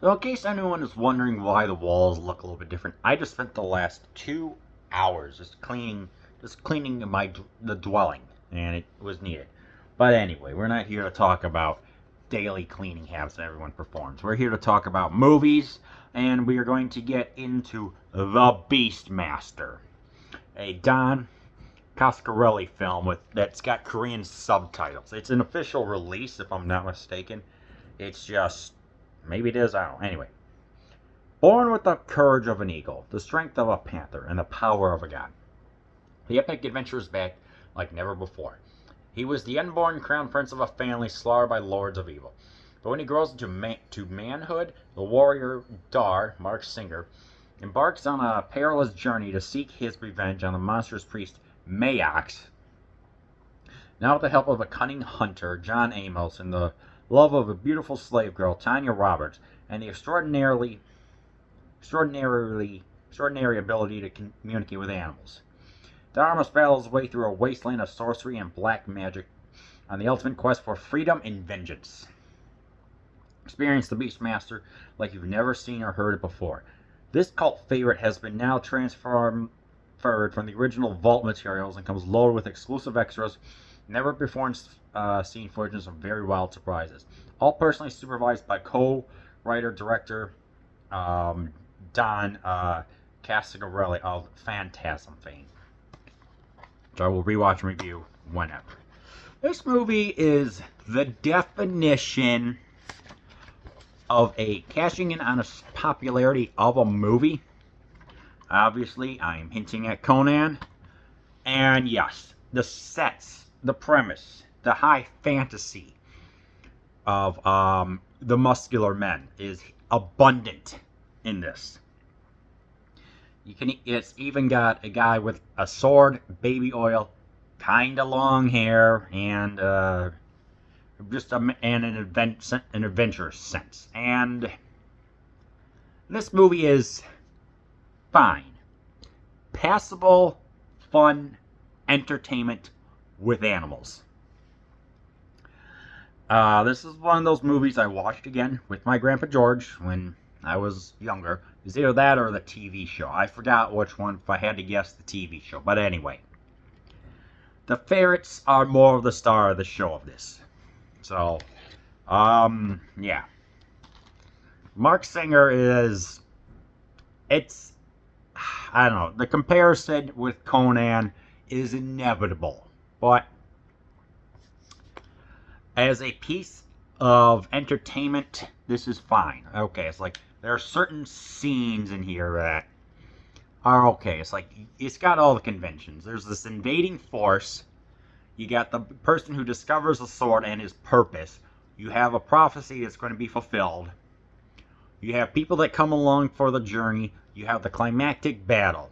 So in case anyone is wondering why the walls look a little bit different, I just spent the last 2 hours just cleaning the dwelling, and it was needed. But anyway, we're not here to talk about daily cleaning habits that everyone performs. We're here to talk about movies, and we are going to get into The Beastmaster, a Don Coscarelli film that's got Korean subtitles. It's an official release, if I'm not mistaken. It's just maybe it is. I don't know. Anyway, born with the courage of an eagle, the strength of a panther, and the power of a god, the epic adventure is back like never before. He was the unborn crown prince of a family slaughtered by lords of evil. But when he grows to manhood, the warrior Dar, Mark Singer, embarks on a perilous journey to seek his revenge on the monstrous priest Mayox. Now with the help of a cunning hunter, John Amos, and the love of a beautiful slave girl, Tanya Roberts, and the extraordinary ability to communicate with animals. Dar must battle his way through a wasteland of sorcery and black magic on the ultimate quest for freedom and vengeance. Experience the Beastmaster like you've never seen or heard it before. This cult favorite has been now transformed from the original vault materials and comes loaded with exclusive extras, never before seen footage, and some very wild surprises. All personally supervised by co-writer director Don Coscarelli of Phantasm fame, which I will rewatch and review whenever. This movie is the definition of a cashing in on a popularity of a movie. Obviously, I am hinting at Conan. And yes, the sets, the premise, the high fantasy of the muscular men is abundant in this. It's even got a guy with a sword, baby oil, kinda long hair, and an adventure sense. And this movie is fine, passable, fun entertainment with animals. This is one of those movies I watched again with my Grandpa George when I was younger. It was either that or the TV show. I forgot which one, if I had to guess the TV show. But anyway, the ferrets are more of the star of the show of this. So, yeah. Mark Singer I don't know, the comparison with Conan is inevitable, but as a piece of entertainment, this is fine. Okay, it's like there are certain scenes in here that are okay. It's like it's got all the conventions. There's this invading force. You got the person who discovers the sword and his purpose. You have a prophecy that's going to be fulfilled. You have people that come along for the journey. You have the climactic battle.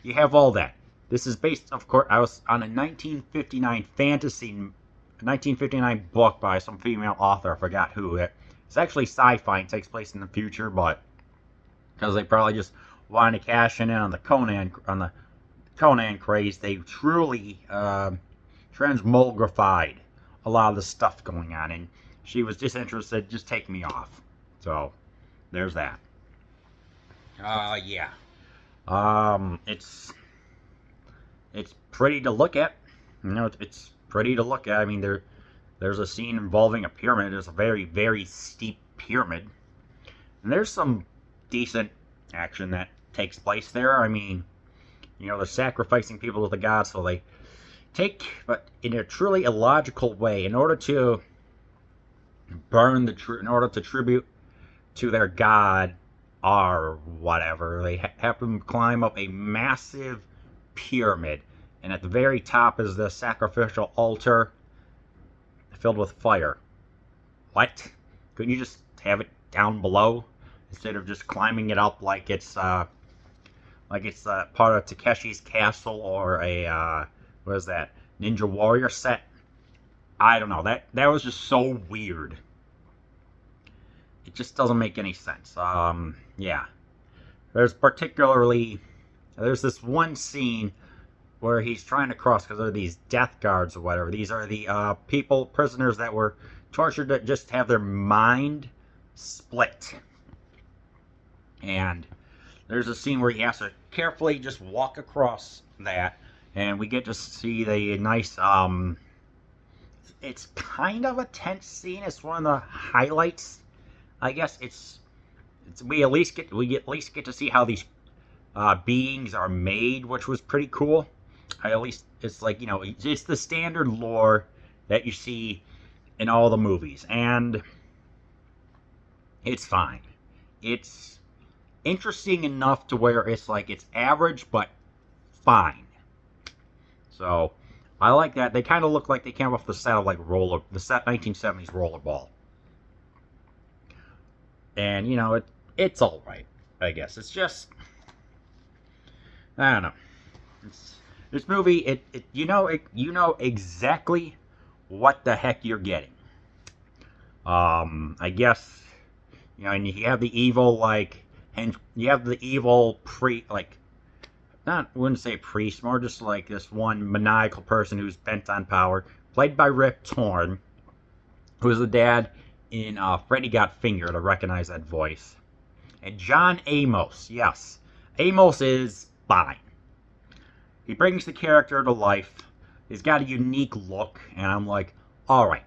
You have all that. This is based, of course, I was on a 1959 book by some female author. I forgot who. It's actually sci-fi and takes place in the future, but because they probably just wanted to cash in on the Conan craze, they truly transmogrified a lot of the stuff going on, and she was just interested, just take me off. So there's that. Yeah. It's pretty to look at. It's pretty to look at. I mean, there's a scene involving a pyramid. It's a very, very steep pyramid, and there's some decent action that takes place there. I mean, they're sacrificing people to the gods, so they but in a truly illogical way, in order to tribute to their god or whatever, they have them climb up a massive pyramid, and at the very top is the sacrificial altar filled with fire. What? Couldn't you just have it down below instead of just climbing it up like it's part of Takeshi's Castle or a what is that, Ninja Warrior set? I don't know. That was just so weird. It just doesn't make any sense. Yeah. There's this one scene where he's trying to cross because there are these death guards or whatever. These are the prisoners that were tortured to just have their mind split. And there's a scene where he has to carefully just walk across that, and we get to see the nice, it's kind of a tense scene. It's one of the highlights. I guess we at least get to see how these beings are made, which was pretty cool. At least it's like, it's the standard lore that you see in all the movies, and it's fine. It's interesting enough to where it's like it's average but fine. So I like that. They kind of look like they came off the set of like the set 1970s Rollerball, and it's all right. I guess it's just, I don't know. This movie, you know exactly what the heck you're getting. I guess, and you have the evil and you have the evil I wouldn't say priest, more just like this one maniacal person who's bent on power, played by Rip Torn, who was the dad in Freddy Got Fingered. I recognize that voice. And John Amos, yes, Amos is fine. He brings the character to life. He's got a unique look, and I'm like, all right,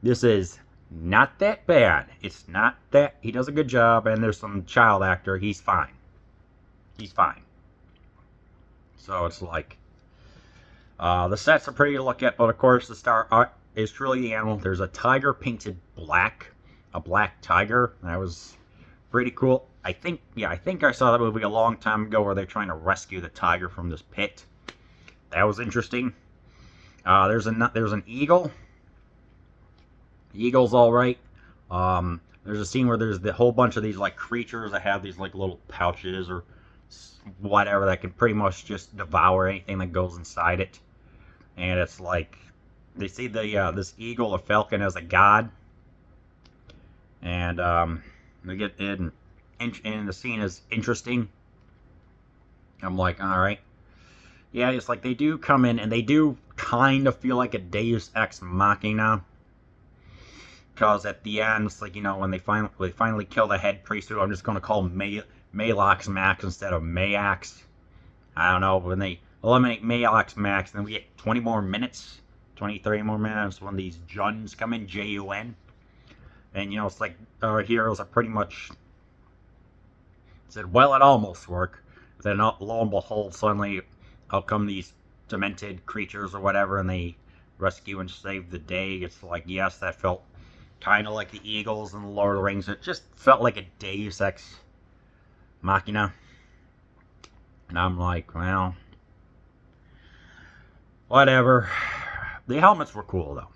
this is not that bad. It's not that, he does a good job, and there's some child actor. He's fine. He's fine. So it's like, the sets are pretty to look at, but of course the star art is truly the animal. There's a tiger painted black, a black tiger. That was pretty cool. I think I saw that movie a long time ago where they're trying to rescue the tiger from this pit. That was interesting. There's an eagle. The eagle's all right. There's a scene where there's the whole bunch of these like creatures that have these like little pouches or whatever that can pretty much just devour anything that goes inside it. And it's like they see this eagle or falcon as a god, and they get in. And the scene is interesting. I'm like, all right. Yeah, it's like they do come in, and they do kind of feel like a Deus Ex Machina. Because at the end, it's like, when they finally kill the head priest, who I'm just going to call Malox Max instead of Mayax. I don't know, when they eliminate Malox Max, then we get 20 more minutes, 20, 30 more minutes when these Juns come in, Jun. And, it's like our heroes are pretty much said, well, it almost worked. Then lo and behold, suddenly out come these demented creatures or whatever, and they rescue and save the day. It's like, yes, that felt kind of like the Eagles in the Lord of the Rings. It just felt like a Deus Ex Machina. And I'm like, well, whatever. The helmets were cool, though.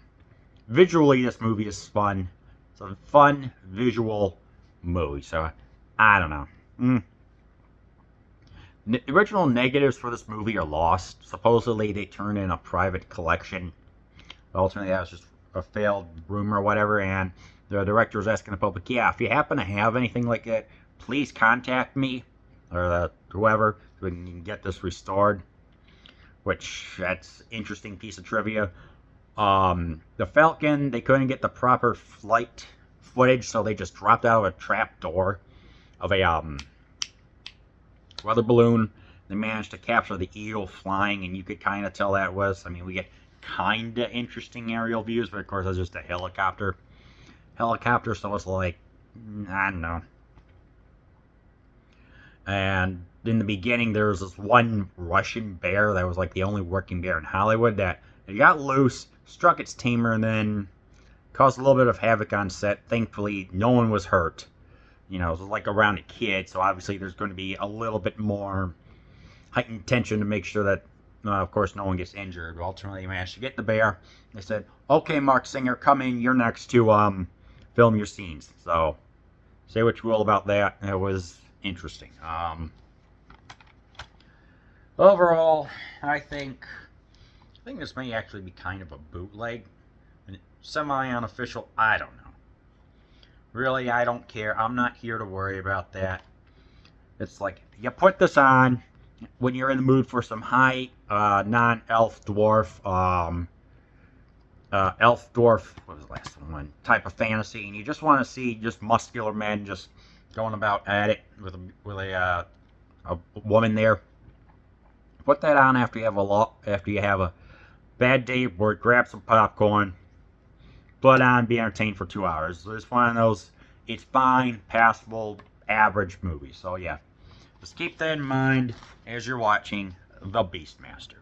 Visually, this movie is fun. It's a fun visual movie, so I don't know. The original negatives for this movie are lost. Supposedly, they turned in a private collection. But ultimately, that was just a failed rumor or whatever, and the director was asking the public, yeah, if you happen to have anything like that, please contact me, or whoever, so we can get this restored. Which, that's an interesting piece of trivia. The Falcon, they couldn't get the proper flight footage, so they just dropped out of a trap door of a weather balloon. They managed to capture the eagle flying, and you could kind of tell that was, we get kind of interesting aerial views, but of course that's just a helicopter, so it's like, I don't know. And in the beginning, there was this one Russian bear that was like the only working bear in Hollywood that it got loose, struck its tamer, and then caused a little bit of havoc on set. Thankfully, no one was hurt. It was like around a kid, so obviously there's going to be a little bit more heightened tension to make sure that, of course, no one gets injured. But ultimately, they managed to get the bear. They said, okay, Mark Singer, come in. You're next to film your scenes. So, say what you will about that. It was interesting. Overall, I think this may actually be kind of a bootleg. Semi-unofficial, I don't know. Really, I don't care. I'm not here to worry about that. It's like, you put this on when you're in the mood for some high non-elf dwarf elf dwarf, what was the last one, type of fantasy, and you just want to see just muscular men just going about at it with a woman there. Put that on after you have a bad day at work. Grab some popcorn, put on, be entertained for 2 hours. It's one of those. It's fine, passable, average movie. So yeah, just keep that in mind as you're watching The Beastmaster.